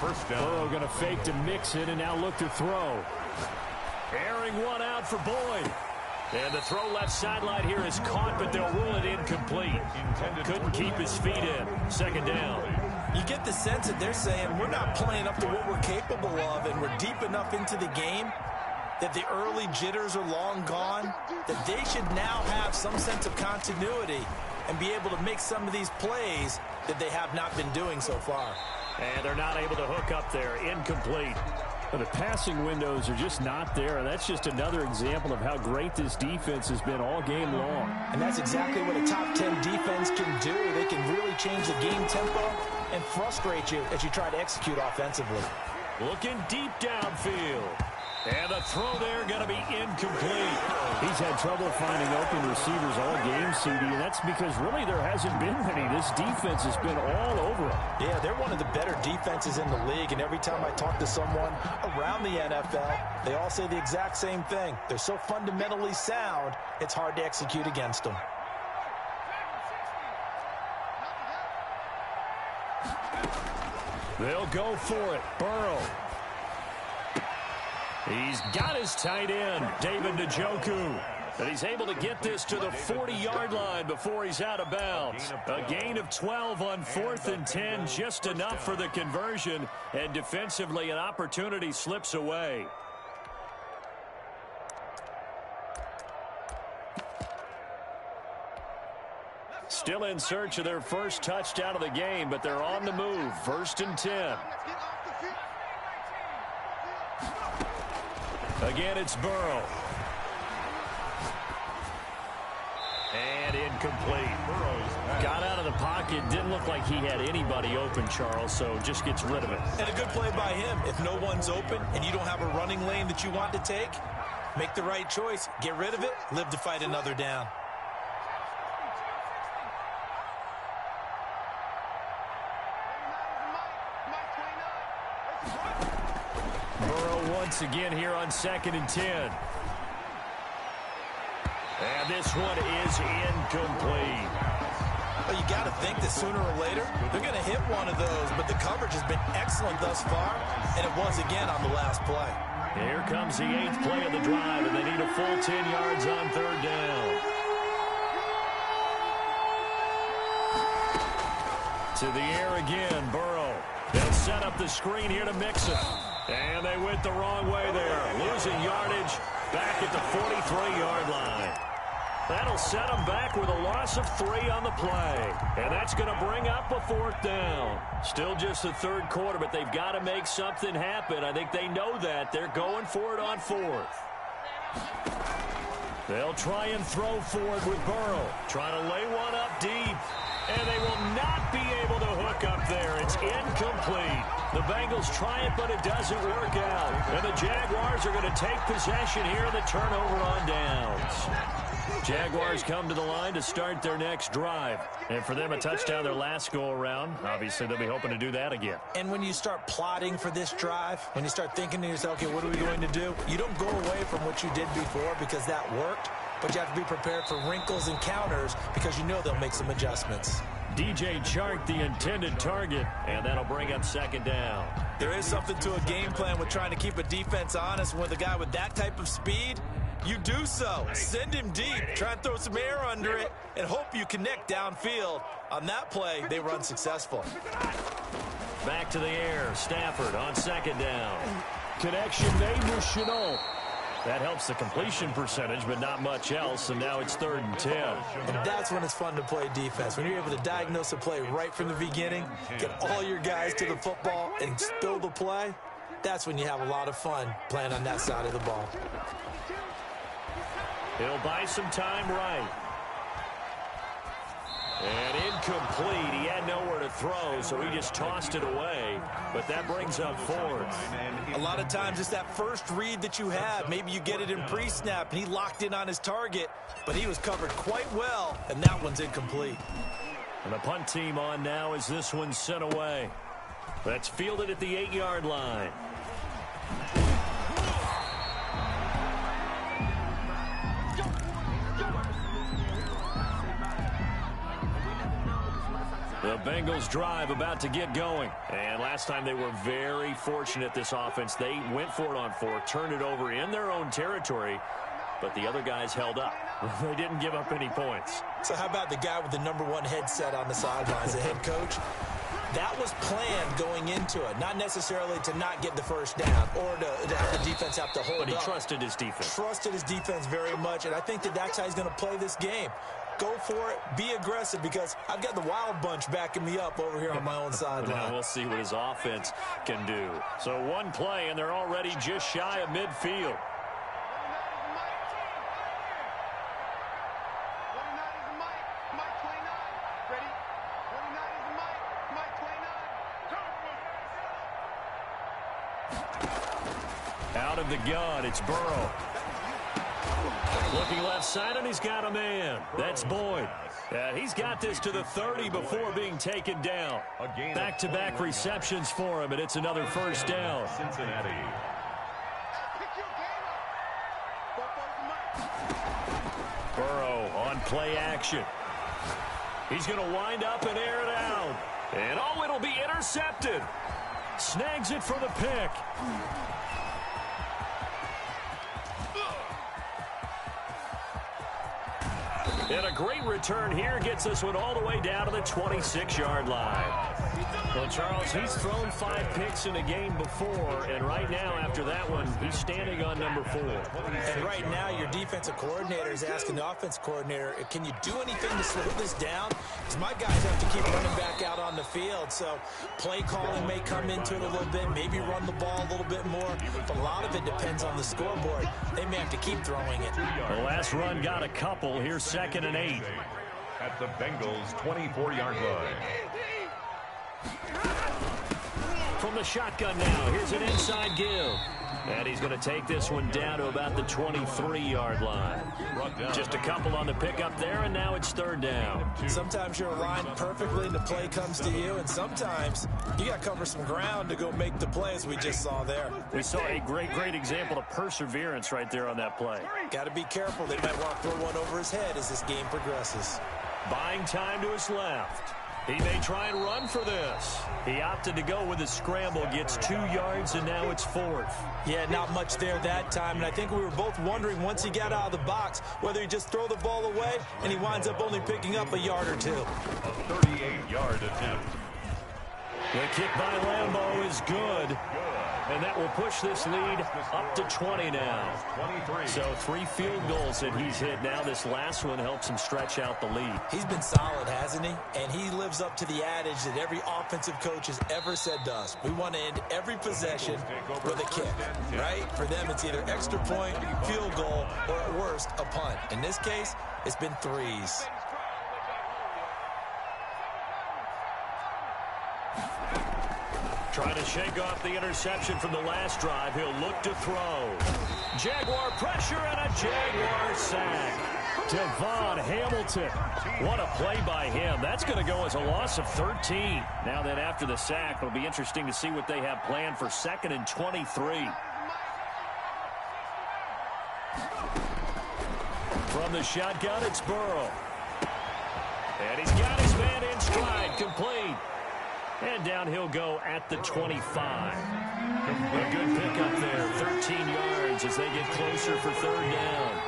First down.
Burrow going to fake to mix it and now look to throw. Airing one out for Boyd. And the throw left sideline here is caught, but they'll rule it incomplete. Couldn't keep his feet in. 2nd down.
You get the sense that they're saying we're not playing up to what we're capable of, and we're deep enough into the game that the early jitters are long gone, that they should now have some sense of continuity and be able to make some of these plays that they have not been doing so far.
And they're not able to hook up there. Incomplete. But the passing windows are just not there. That's just another example of how great this defense has been all game long.
And that's exactly what a top 10 defense can do. They can really change the game tempo and frustrate you as you try to execute offensively.
Looking deep downfield. And the throw there going to be incomplete. He's had trouble finding open receivers all game, CD, and that's because really there hasn't been many. This defense has been all over them.
Yeah, they're one of the better defenses in the league, and every time I talk to someone around the NFL, they all say the exact same thing. They're so fundamentally sound, it's hard to execute against them.
They'll go for it. Burrow. He's got his tight end, David Njoku. And he's able to get this to the 40-yard line before he's out of bounds. A gain of 12 on 4th and 10, just enough for the conversion. And defensively, an opportunity slips away. Still in search of their first touchdown of the game, but they're on the move. 1st and 10. Again, it's Burrow. And incomplete. Got out of the pocket. Didn't look like he had anybody open, Charles, so just gets rid of it.
And a good play by him. If no one's open and you don't have a running lane that you want to take, make the right choice. Get rid of it. Live to fight another down.
Once again here on 2nd and 10. And this one is incomplete.
Well, you got to think that sooner or later they're going to hit one of those, but the coverage has been excellent thus far, and it was again on the last play.
Here comes the 8th play of the drive, and they need a full 10 yards on 3rd down. To the air again, Burrow. They'll set up the screen here to Mixon. And they went the wrong way there. Losing yardage back at the 43-yard line. That'll set them back with a loss of 3 on the play. And that's going to bring up a 4th down. Still just the 3rd quarter, but they've got to make something happen. I think they know that. They're going for it on 4th. They'll try and throw for it with Burrow. Trying to lay one up deep. And they will not be able to hook up there. It's incomplete. The Bengals try it, but it doesn't work out. And the Jaguars are going to take possession here in the turnover on downs. Jaguars come to the line to start their next drive. And for them, a touchdown their last go-around. Obviously, they'll be hoping to do that again.
And when you start plotting for this drive, when you start thinking to yourself, okay, what are we going to do? You don't go away from what you did before because that worked. But you have to be prepared for wrinkles and counters because you know they'll make some adjustments.
DJ Chark, the intended target, and that'll bring up 2nd down.
There is something to a game plan with trying to keep a defense honest. With a guy with that type of speed, you do so. Send him deep, try and throw some air under it, and hope you connect downfield. On that play, they were unsuccessful.
Back to the air, Stafford on 2nd down. Connection made with Shenault. That helps the completion percentage, but not much else, and now it's 3rd and 10.
And that's when it's fun to play defense. When you're able to diagnose a play right from the beginning, get all your guys to the football, and spill the play, that's when you have a lot of fun playing on that side of the ball.
He'll buy some time right. And incomplete. He had nowhere to throw, so he just tossed it away. But that brings up 4th.
A lot of times it's that first read that you have. Maybe you get it in pre-snap, and he locked in on his target, but he was covered quite well, and that one's incomplete.
And the punt team on now as this one's sent away. That's fielded at the 8-yard line. The Bengals drive about to get going. And last time they were very fortunate, this offense. They went for it on 4th, turned it over in their own territory, but the other guys held up. They didn't give up any points.
So how about the guy with the #1 headset on the sidelines, the head coach? That was planned going into it, not necessarily to not get the first down or to have the defense have to hold up.
But he trusted his defense.
Trusted his defense very much, and I think that's how he's going to play this game. Go for it, be aggressive, because I've got the Wild Bunch backing me up over here on my own sideline.
Now we'll see what his offense can do. So one play, and they're already just shy of midfield. Out of the gun, it's Burrow. Looking left side, and he's got a man. That's Boyd. He's got this to the 30 before being taken down. Back-to-back receptions for him, and it's another first down.
Cincinnati.
Burrow on play action. He's going to wind up and air it out. And, oh, it'll be intercepted. Snags it for the pick. And a great return here gets this one all the way down to the 26-yard line. Well, Charles, he's thrown 5 picks in a game before, and right now, after that one, he's standing on number 4.
And right now, your defensive coordinator is asking the offense coordinator, can you do anything to slow this down? Because my guys have to keep running back out on the field, so play calling may come into it a little bit, maybe run the ball a little bit more, but a lot of it depends on the scoreboard. They may have to keep throwing it.
The last run got a couple. Here's 2nd and 8.
At the Bengals' 24-yard line.
From the shotgun now, here's an inside give. And he's going to take this one down to about the 23-yard line. Just a couple on the pickup there, and now it's 3rd down.
Sometimes you're aligned perfectly and the play comes to you, and sometimes you got to cover some ground to go make the plays we just saw there.
We saw a great example of perseverance right there on that play.
Got to be careful. They might want to throw one over his head as this game progresses.
Buying time to his left. He may try and run for this. He opted to go with a scramble, gets 2 yards, and now it's 4th.
Yeah, not much there that time, and I think we were both wondering once he got out of the box whether he just throw the ball away, and he winds up only picking up a yard or 2.
A 38-yard attempt.
The kick by Lambeau is good. And that will push this lead up to 20 now. So 3 field goals that he's hit now. This last one helps him stretch out the lead.
He's been solid, hasn't he? And he lives up to the adage that every offensive coach has ever said to us. We want to end every possession with a kick, right? For them, it's either extra point, field goal, or at worst, a punt. In this case, it's been 3s.
Trying to shake off the interception from the last drive. He'll look to throw. Jaguar pressure and a Jaguar sack. Devon Hamilton. What a play by him. That's going to go as a loss of 13. Now then, after the sack, it'll be interesting to see what they have planned for 2nd and 23. From the shotgun, it's Burrow. And he's got his man in stride, complete. And down he'll go at the 25. A good pickup there, 13 yards as they get closer for 3rd down.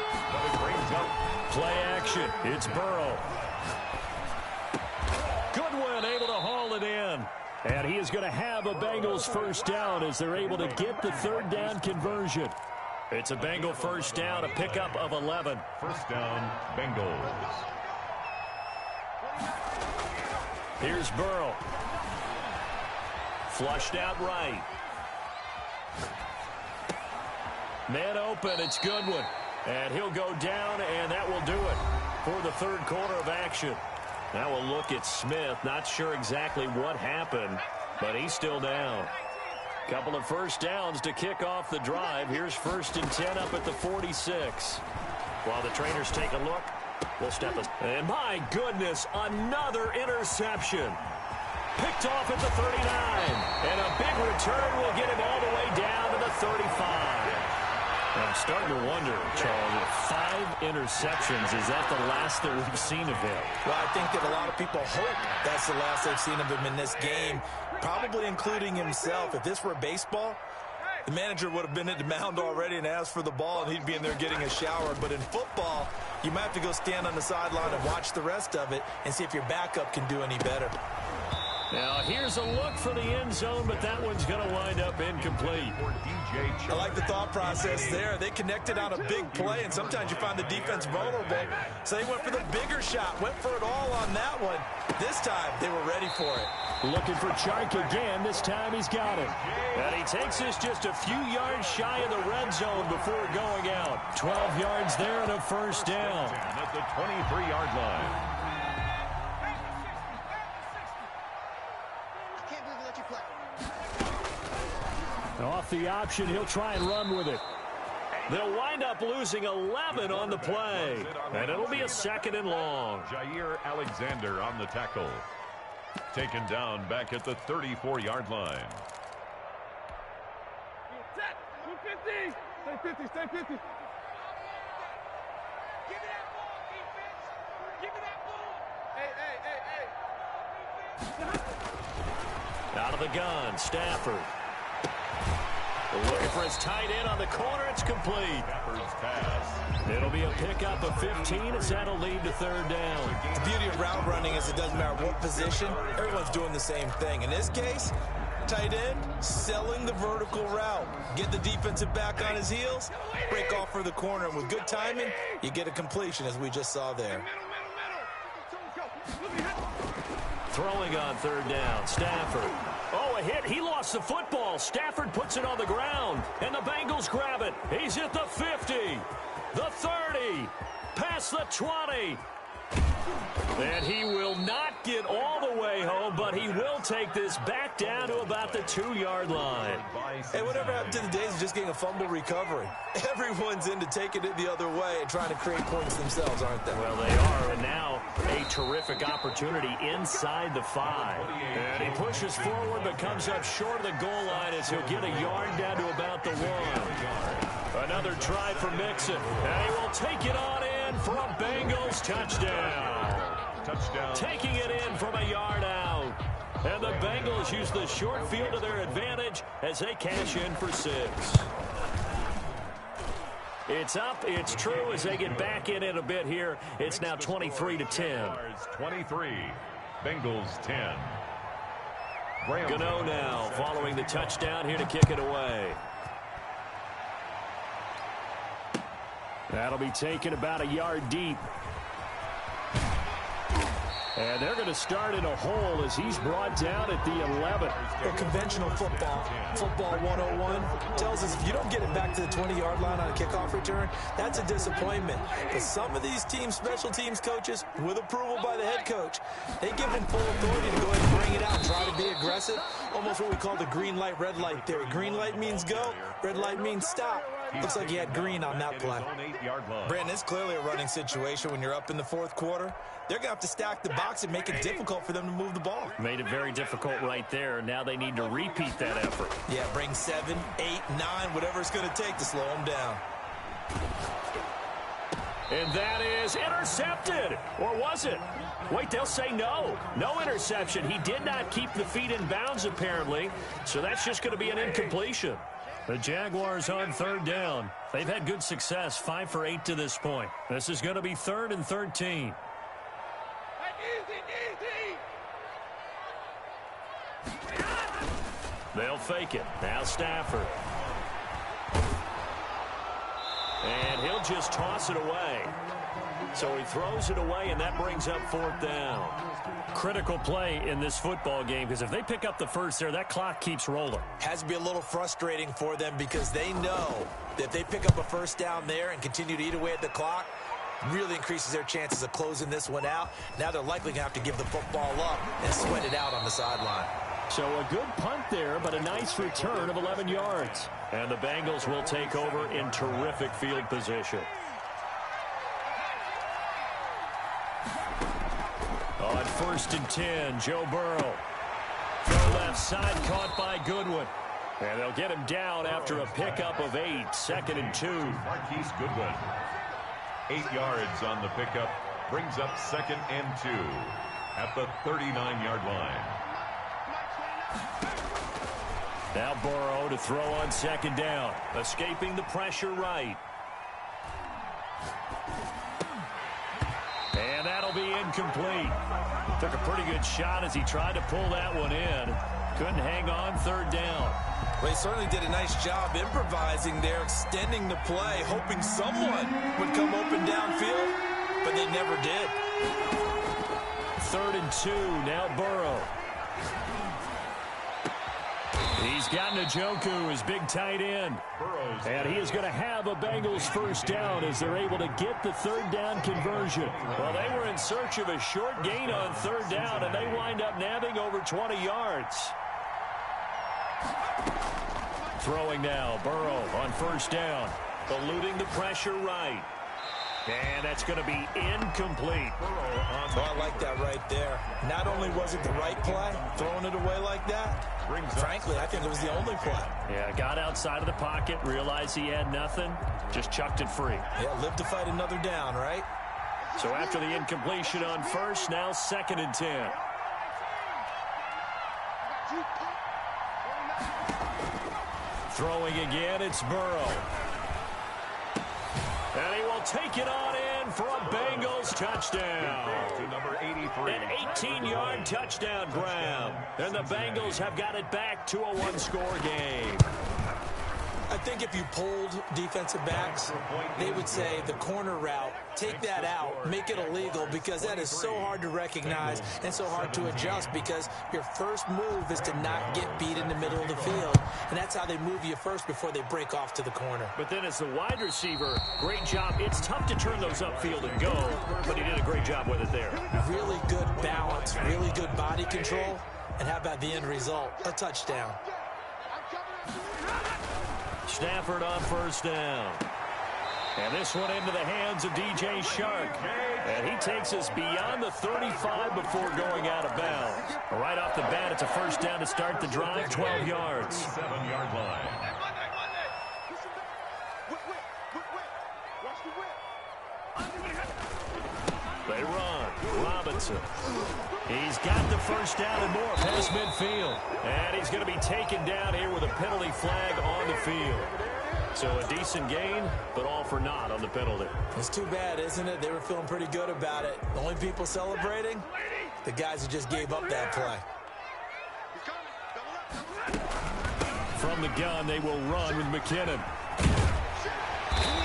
Play action, it's Burrow. Goodwin able to haul it in. And he is going to have a Bengals first down as they're able to get the 3rd down conversion. It's a Bengal first down, a pickup of 11.
First down, Bengals.
Here's Burrow. Flushed out right. Man open, it's Goodwin. And he'll go down, and that will do it for the third quarter of action. Now we'll look at Smith. Not sure exactly what happened, but he's still down. Couple of first downs to kick off the drive. Here's 1st and 10 up at the 46. While the trainers take a look, we'll step us. And my goodness, another interception. Picked off at the 39. And a big return will get him all the way down to the 35. I'm starting to wonder, Charles, with 5 interceptions, is that the last that we've seen of him?
Well, I think that a lot of people hope that's the last they've seen of him in this game, probably including himself. If this were baseball, the manager would have been at the mound already and asked for the ball, and he'd be in there getting a shower. But in football, you might have to go stand on the sideline and watch the rest of it and see if your backup can do any better.
Now, here's a look for the end zone, but that one's going to wind up incomplete.
I like the thought process there. They connected on a big play, and sometimes you find the defense vulnerable. So they went for the bigger shot, went for it all on that one. This time, they were ready for it.
Looking for Chark again. This time he's got it. And he takes this just a few yards shy of the red zone before going out. 12 yards there and a first down.
At the 23-yard line.
Off the option, he'll try and run with it. They'll wind up losing 11 on the play. And it'll be a 2nd and long.
Jair Alexander on the tackle. Taken down back at the 34-yard line.
Stay 50, stay 50. Give me that ball, defense. Give me that ball. Hey.
Out of the gun, Stafford. Looking for his tight end on the corner. It's complete.
Pass.
It'll be a pickup of 15 as that'll lead to 3rd down.
The beauty of route running is it doesn't matter what position. Everyone's doing the same thing. In this case, tight end, selling the vertical route. Get the defensive back on his heels, break off for the corner. And with good timing, you get a completion as we just saw there.
Throwing on 3rd down, Stafford. Oh, a hit. He lost the football. Stafford puts it on the ground, and the Bengals grab it. He's at the 50, the 30, past the 20. And he will not get all the way home, but he will take this back down to about the 2-yard line.
Hey, whatever happened to the days of just getting a fumble recovery? Everyone's into taking it the other way and trying to create points themselves, aren't they?
Well, they are, and now a terrific opportunity inside the 5. And he pushes forward but comes up short of the goal line as he'll get a yard down to about the 1. Another try for Mixon, and he will take it on in for a Bengals touchdown. Taking it in from a yard out. And the Bengals use the short field to their advantage as they cash in for 6. It's up, it's true as they get back in it a bit here. It's now 23-10.
23, Bengals 10.
Gano now following the touchdown here to kick it away. That'll be taken about a yard deep. And they're going to start in a hole as he's brought down at the 11.
Well, conventional football 101, tells us if you don't get it back to the 20-yard line on a kickoff return, that's a disappointment. But some of these teams, special teams coaches, with approval by the head coach, they give them full authority to go ahead and bring it out, try to be aggressive, almost what we call the green light, red light theory. Green light means go, red light means stop. Looks like he had green on that play. Brandon, it's clearly a running situation when you're up in the 4th quarter. They're going to have to stack the box and make it difficult for them to move the ball.
Made it very difficult right there. Now they need to repeat that effort.
Yeah, bring 7, 8, 9, whatever it's going to take to slow them down.
And that is intercepted. Or was it? Wait, they'll say no. No interception. He did not keep the feet in bounds, apparently. So that's just going to be an incompletion. The Jaguars on 3rd down. They've had good success, 5 for 8 to this point. This is going to be 3rd and 13. They'll fake it. Now Stafford. And he'll just toss it away. So he throws it away, and that brings up 4th down. Critical play in this football game, because if they pick up the first there, that clock keeps rolling.
Has to be a little frustrating for them because they know that if they pick up a first down there and continue to eat away at the clock, really increases their chances of closing this one out. Now they're likely going to have to give the football up and sweat it out on the sideline.
So a good punt there, but a nice return of 11 yards. And the Bengals will take over in terrific field position. On 1st and 10, Joe Burrow. Throw left side, caught by Goodwin. And they'll get him down after a pickup of 8, 2nd and 2.
Marquise Goodwin. 8 yards on the pickup. Brings up 2nd and 2 at the 39-yard line.
Now Burrow to throw on 2nd down. Escaping the pressure right. And that'll be incomplete. Took a pretty good shot as he tried to pull that one in. Couldn't hang on 3rd down.
Well, he certainly did a nice job improvising there, extending the play, hoping someone would come open downfield, but they never did.
3rd and 2, now Burrow. He's got Njoku, his big tight end. And he is going to have a Bengals first down as they're able to get the 3rd down conversion. Well, they were in search of a short gain on 3rd down, and they wind up nabbing over 20 yards. Throwing now, Burrow on 1st down. Eluding the pressure right. And that's going to be incomplete.
Oh, I like that right there. Not only was it the right play, throwing it away like that, frankly, I think it was the only play.
Yeah, got outside of the pocket, realized he had nothing, just chucked it free.
Yeah, live to fight another down, right?
So after the incompletion on 1st, now 2nd and 10. Throwing again, it's Burrow. And he will take it on in for a Bengals touchdown.
To number 83.
An 18-yard touchdown grab. And the Bengals have got it back to a one-score game.
I think if you polled defensive backs, they would say the corner route, take that out, make it illegal, because that is so hard to recognize and so hard to adjust, because your first move is to not get beat in the middle of the field. And that's how they move you first before they break off to the corner.
But then as the wide receiver, great job. It's tough to turn those upfield and go, but he did a great job with it there.
Really good balance, really good body control. And how about the end result? A touchdown.
Stafford on 1st down. And this one into the hands of DJ Chark. And he takes us beyond the 35 before going out of bounds. Right off the bat, it's a 1st down to start the drive, 12 yards.
7-yard line.
They run. Robinson. He's got the 1st down and more past midfield. And he's going to be taken down here with a penalty flag on the field. So a decent gain, but all for naught on the penalty.
It's too bad, isn't it? They were feeling pretty good about it. The only people celebrating, the guys who just gave up that play.
From the gun, they will run with McKinnon.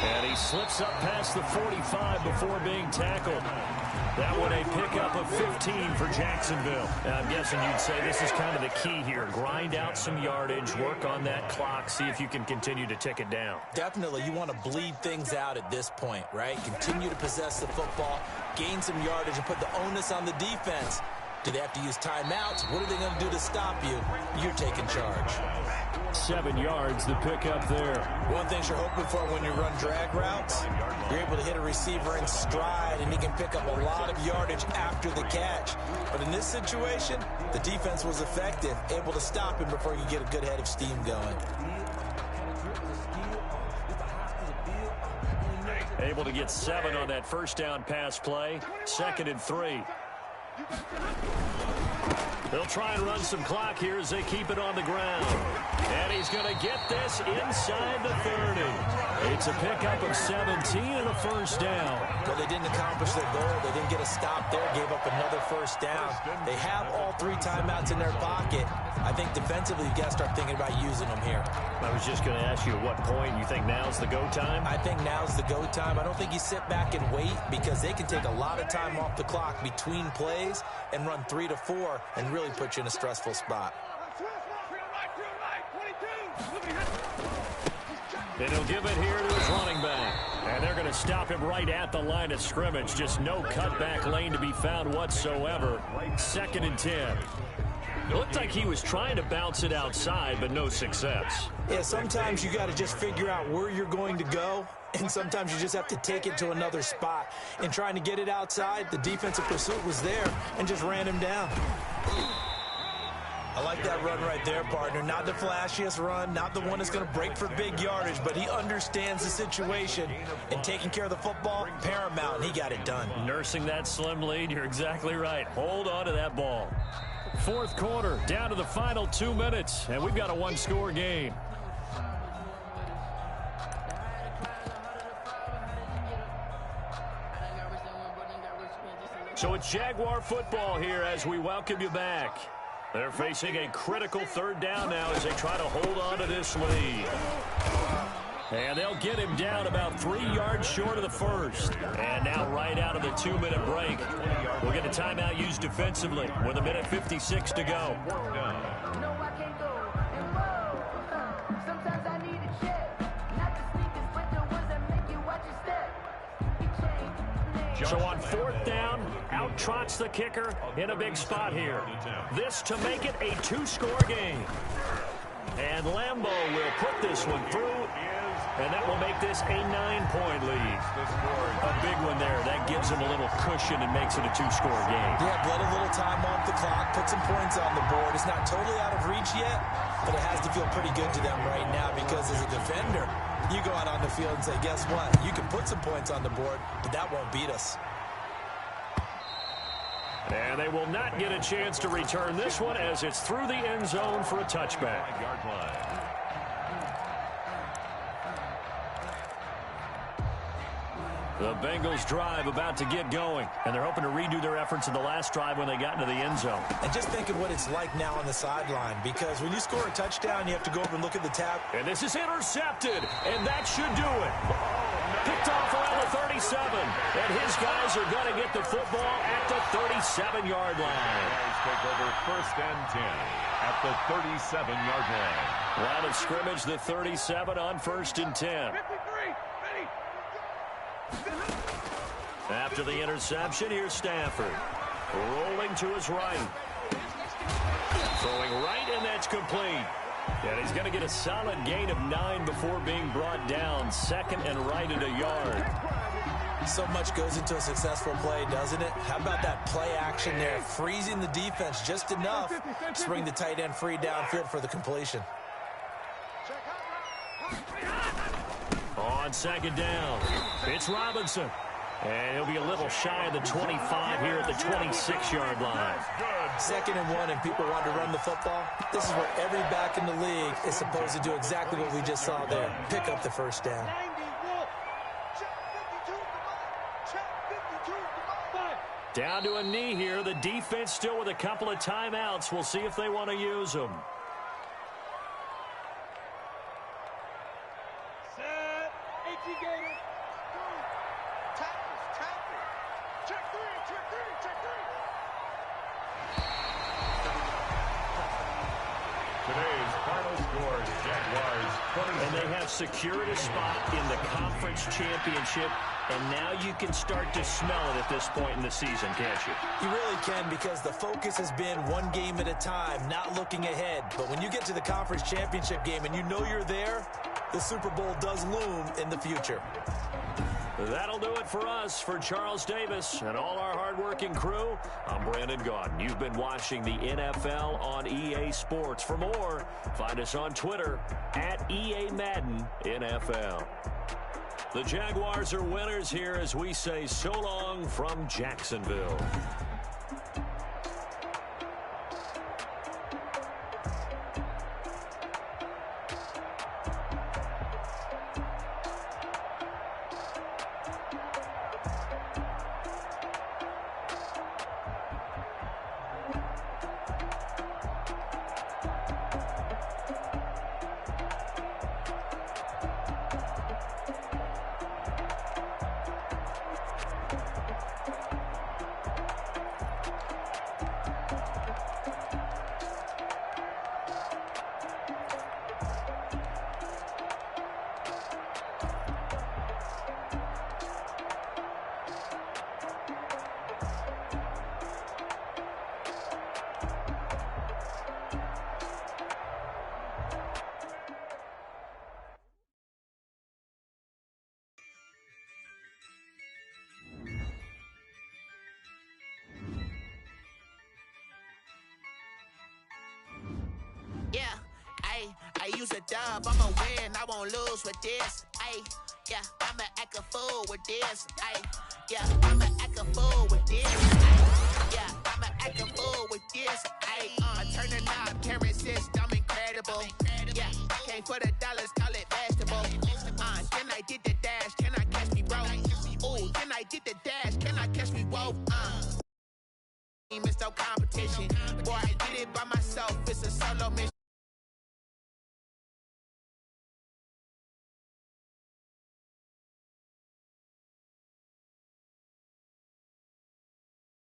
And he slips up past the 45 before being tackled. That one a pickup of 15 for Jacksonville. Now, I'm guessing you'd say this is kind of the key here. Grind out some yardage, work on that clock, see if you can continue to tick it down.
Definitely, you want to bleed things out at this point, right? Continue to possess the football, gain some yardage, and put the onus on the defense. Do they have to use timeouts? What are they going to do to stop you? You're taking charge.
7 yards, the pickup there.
One thing you're hoping for when you run drag routes, you're able to hit a receiver in stride, and he can pick up a lot of yardage after the catch. But in this situation, the defense was effective, able to stop him before you get a good head of steam going.
Able to get 7 on that 1st down pass play. 2nd and 3. They'll try and run some clock here as they keep it on the ground. And he's going to get this inside the 30. It's a pickup of 17 and a first down.
Well, they didn't accomplish their goal. They didn't get a stop there, gave up another first down. They have all 3 timeouts in their pocket. I think defensively, you got to start thinking about using them here.
I was just going to ask you at what point you think now's the go time?
I think now's the go time. I don't think you sit back and wait because they can take a lot of time off the clock between plays and run 3 to 4 and really put you in a stressful spot.
And he'll give it here to his running back. And they're going to stop him right at the line of scrimmage. Just no cutback lane to be found whatsoever. 2nd and 10. It looked like he was trying to bounce it outside, but no success.
Yeah, sometimes you got to just figure out where you're going to go, and sometimes you just have to take it to another spot. And trying to get it outside, the defensive pursuit was there and just ran him down. I like that run right there, partner. Not the flashiest run, not the one that's going to break for big yardage, but he understands the situation, and taking care of the football, paramount, and he got it done.
Nursing that slim lead, you're exactly right. Hold on to that ball. 4th quarter, down to the final 2 minutes, and we've got a 1-score game. So it's Jaguar football here as we welcome you back. They're facing a critical 3rd down now as they try to hold on to this lead. And they'll get him down about 3 yards short of the first. And now right out of the 2-minute break, we'll get a timeout used defensively with 1:56 to go. So on 4th down, out trots the kicker in a big spot here. This to make it a 2-score game. And Lambo will put this one through, and that will make this a 9-point lead. A big one there. That gives them a little cushion and makes it a 2-score game.
Yeah, bled a little time off the clock, put some points on the board. It's not totally out of reach yet, but it has to feel pretty good to them right now because as a defender, you go out on the field and say, guess what? You can put some points on the board, but that won't beat us.
And they will not get a chance to return this one as it's through the end zone for a touchback. The Bengals drive about to get going, and they're hoping to redo their efforts in the last drive when they got into the end zone.
And just think of what it's like now on the sideline, because when you score a touchdown, you have to go over and look at the tab.
And this is intercepted, and that should do it. Picked off around the 37, and his guys are going to get the football at the 37-yard line.
Take over 1st and 10 at the 37-yard line.
Line of scrimmage, the 37 on 1st and 10. After the interception, here's Stafford. Rolling to his right. Throwing right, and that's complete. And he's going to get a solid gain of 9 before being brought down. 2nd and right at a yard.
So much goes into a successful play, doesn't it? How about that play action there? Freezing the defense just enough to bring the tight end free downfield for the completion.
On 2nd down, it's Robinson. And he'll be a little shy of the 25 here at the 26-yard line.
2nd and 1, and people want to run the football. This is where every back in the league is supposed to do exactly what we just saw there. Pick up the first down.
Down to a knee here. The defense still with a couple of timeouts. We'll see if they want to use them.
Set. 18 Gator.
Today's final score is Jaguars 26.
And they have secured a spot in the conference championship, and now you can start to smell it at this point in the season, can't you?
You really can, because the focus has been one game at a time, not looking ahead. But when you get to the conference championship game and you know you're there, the Super Bowl does loom in the future.
That'll do it for us. For Charles Davis and all our hardworking crew, I'm Brandon Gaudin. You've been watching the NFL on EA Sports. For more, find us on Twitter at EA Madden NFL. The Jaguars are winners here as we say so long from Jacksonville.
Yeah, I use a dub, I'ma win, I won't lose with this. Yeah, I'ma act a fool with this. Yeah, I'ma act a fool with this. Yeah, I'ma act a fool with this. I turn the knob, can't resist, I'm incredible. Yeah, came for the dollars, call it vegetable. Then I did the dash, can I catch me, bro? Ooh, then I did the dash, can I catch me, whoa? It's no competition. Boy, I did it by myself, it's a solo mission.